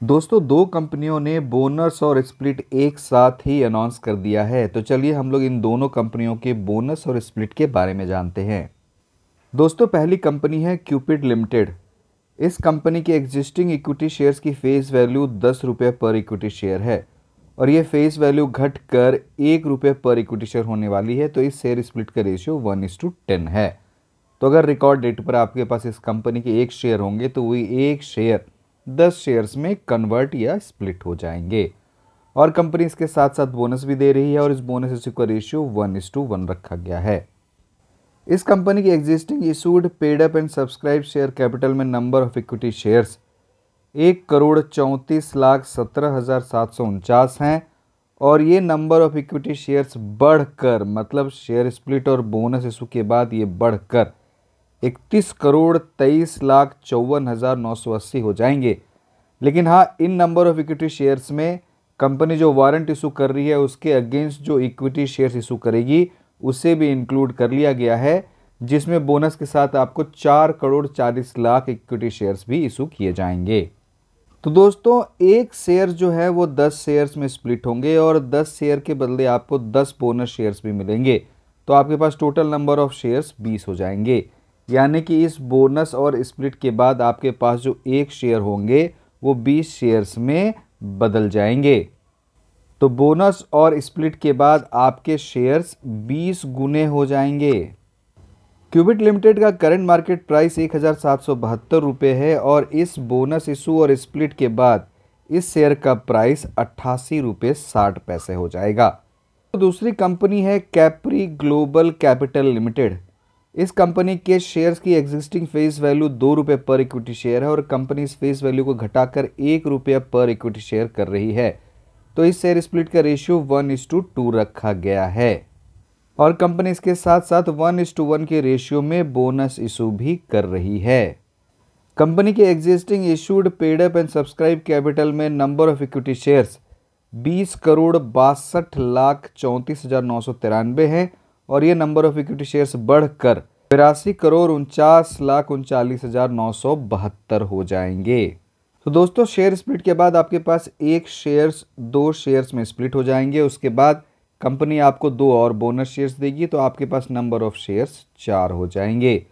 दोस्तों, दो कंपनियों ने बोनस और स्प्लिट एक साथ ही अनाउंस कर दिया है। तो चलिए हम लोग इन दोनों कंपनियों के बोनस और स्प्लिट के बारे में जानते हैं। दोस्तों, पहली कंपनी है क्यूपिड लिमिटेड। इस कंपनी के एग्जिस्टिंग इक्विटी शेयर्स की फेस वैल्यू 10 रुपये पर इक्विटी शेयर है और ये फेस वैल्यू घटकर 1 रुपये पर इक्विटी शेयर होने वाली है। तो इस शेयर स्प्लिट का रेशियो 1:10 है। तो अगर रिकॉर्ड डेट पर आपके पास इस कंपनी के एक शेयर होंगे तो वही एक शेयर 10 शेयर्स में कन्वर्ट या स्प्लिट हो जाएंगे। और कंपनी इसके साथ साथ बोनस भी दे रही है और इस बोनस इश्यू का रेशियो 1:1 रखा गया है। इस कंपनी की existing issued paid up and subscribe share capital में नंबर ऑफ इक्विटी शेयर्स 1,34,17,749 हैं और ये नंबर ऑफ इक्विटी शेयर्स बढ़कर, मतलब शेयर स्प्लिट और बोनस इशू के बाद ये बढ़कर 31,23,54,980 हो जाएंगे। लेकिन हाँ, इन नंबर ऑफ इक्विटी शेयर्स में कंपनी जो वारंट इशू कर रही है उसके अगेंस्ट जो इक्विटी शेयर्स इशू करेगी उसे भी इंक्लूड कर लिया गया है, जिसमें बोनस के साथ आपको 4,40,00,000 इक्विटी शेयर्स भी इशू किए जाएंगे। तो दोस्तों, एक शेयर जो है वो 10 शेयर्स में स्प्लिट होंगे और 10 शेयर के बदले आपको 10 बोनस शेयर्स भी मिलेंगे। तो आपके पास टोटल नंबर ऑफ शेयर्स 20 हो जाएंगे। यानी कि इस बोनस और स्प्लिट के बाद आपके पास जो एक शेयर होंगे वो 20 शेयर्स में बदल जाएंगे। तो बोनस और स्प्लिट के बाद आपके शेयर्स 20 गुने हो जाएंगे। क्यूबिट लिमिटेड का करंट मार्केट प्राइस 1,772 रुपये है और इस बोनस इशू और स्प्लिट के बाद इस शेयर का प्राइस 88 रुपये 60 पैसे हो जाएगा। तो दूसरी कंपनी है कैप्री ग्लोबल कैपिटल लिमिटेड। इस कंपनी के शेयर्स की एग्जिस्टिंग फेस वैल्यू 2 रुपये पर इक्विटी शेयर है और कंपनी इस फेस वैल्यू को घटाकर 1 रुपये पर इक्विटी शेयर कर रही है। तो इस शेयर स्प्लिट का रेशियो 1:2 रखा गया है और कंपनी इसके साथ साथ 1:1 के रेशियो में बोनस इशू भी कर रही है। कंपनी के existing issued paid up and subscribe capital में नंबर ऑफ इक्विटी शेयर्स 20,62,34,993 हैं और ये नंबर ऑफ इक्विटी शेयर्स बढ़कर 82,49,39,972 हो जाएंगे। तो दोस्तों, शेयर स्प्लिट के बाद आपके पास एक शेयर्स 2 शेयर्स में स्प्लिट हो जाएंगे। उसके बाद कंपनी आपको 2 और बोनस शेयर्स देगी तो आपके पास नंबर ऑफ शेयर्स 4 हो जाएंगे।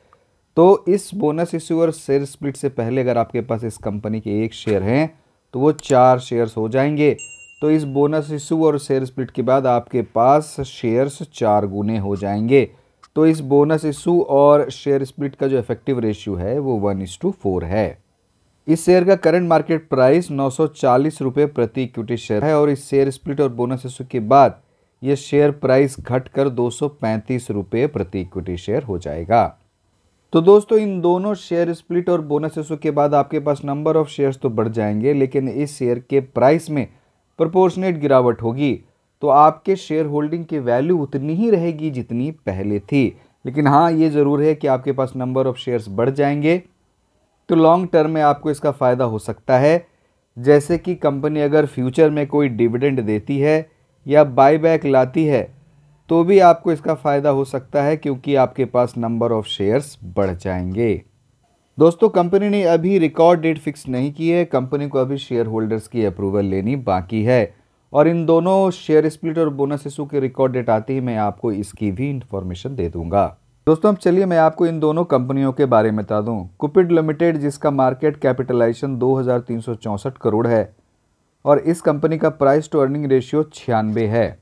तो इस बोनस इश्यू और शेयर स्प्लिट से पहले अगर आपके पास इस कंपनी के एक शेयर हैं तो वो 4 शेयर्स हो जाएंगे। तो इस बोनस इशू और शेयर स्प्लिट के बाद आपके पास शेयर्स 4 गुने हो जाएंगे। तो इस बोनस इशू और शेयर स्प्लिट का जो इफेक्टिव रेशियो है वो 1:4 है। इस शेयर का करंट मार्केट प्राइस 940 रुपये प्रति इक्विटी शेयर है और इस शेयर स्प्लिट और बोनस इशू के बाद ये शेयर प्राइस घटकर 235 रुपये प्रति इक्विटी शेयर हो जाएगा। तो दोस्तों, इन दोनों शेयर स्प्लिट और बोनस इशू के बाद आपके पास नंबर ऑफ शेयर्स तो बढ़ जाएंगे, लेकिन इस शेयर के प्राइस में प्रोपोर्शनेट गिरावट होगी। तो आपके शेयर होल्डिंग की वैल्यू उतनी ही रहेगी जितनी पहले थी। लेकिन हाँ, ये ज़रूर है कि आपके पास नंबर ऑफ शेयर्स बढ़ जाएंगे तो लॉन्ग टर्म में आपको इसका फ़ायदा हो सकता है। जैसे कि कंपनी अगर फ्यूचर में कोई डिविडेंड देती है या बायबैक लाती है तो भी आपको इसका फ़ायदा हो सकता है, क्योंकि आपके पास नंबर ऑफ शेयर्स बढ़ जाएंगे। दोस्तों, कंपनी ने अभी रिकॉर्ड डेट फिक्स नहीं की है। कंपनी को अभी शेयर होल्डर्स की अप्रूवल लेनी बाकी है और इन दोनों शेयर स्प्लिट और बोनस इशू की रिकॉर्ड डेट आती ही मैं आपको इसकी भी इंफॉर्मेशन दे दूंगा। दोस्तों, अब चलिए मैं आपको इन दोनों कंपनियों के बारे में बता दूं। क्यूपिड लिमिटेड, जिसका मार्केट कैपिटलाइजेशन 2,364 करोड़ है और इस कंपनी का प्राइस टू अर्निंग रेशियो 96 है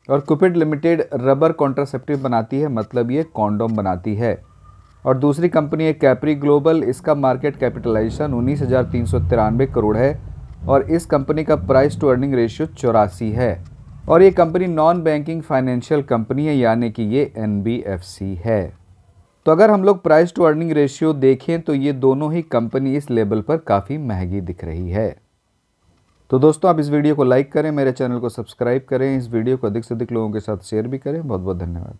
और क्यूपिड लिमिटेड रबर कॉन्ट्रासेप्टिव बनाती है, मतलब ये कॉन्डोम बनाती है। और दूसरी कंपनी है कैप्री ग्लोबल। इसका मार्केट कैपिटलाइजेशन 19,393 करोड़ है और इस कंपनी का प्राइस टू अर्निंग रेशियो 84 है और ये company non banking financial company है, यानी कि ये NBFC है। तो अगर हम लोग प्राइस टू अर्निंग रेशियो देखें तो ये दोनों ही कंपनी इस लेवल पर काफ़ी महंगी दिख रही है। तो दोस्तों, आप इस वीडियो को लाइक करें, मेरे चैनल को सब्सक्राइब करें, इस वीडियो को अधिक से अधिक लोगों के साथ शेयर भी करें। बहुत बहुत धन्यवाद।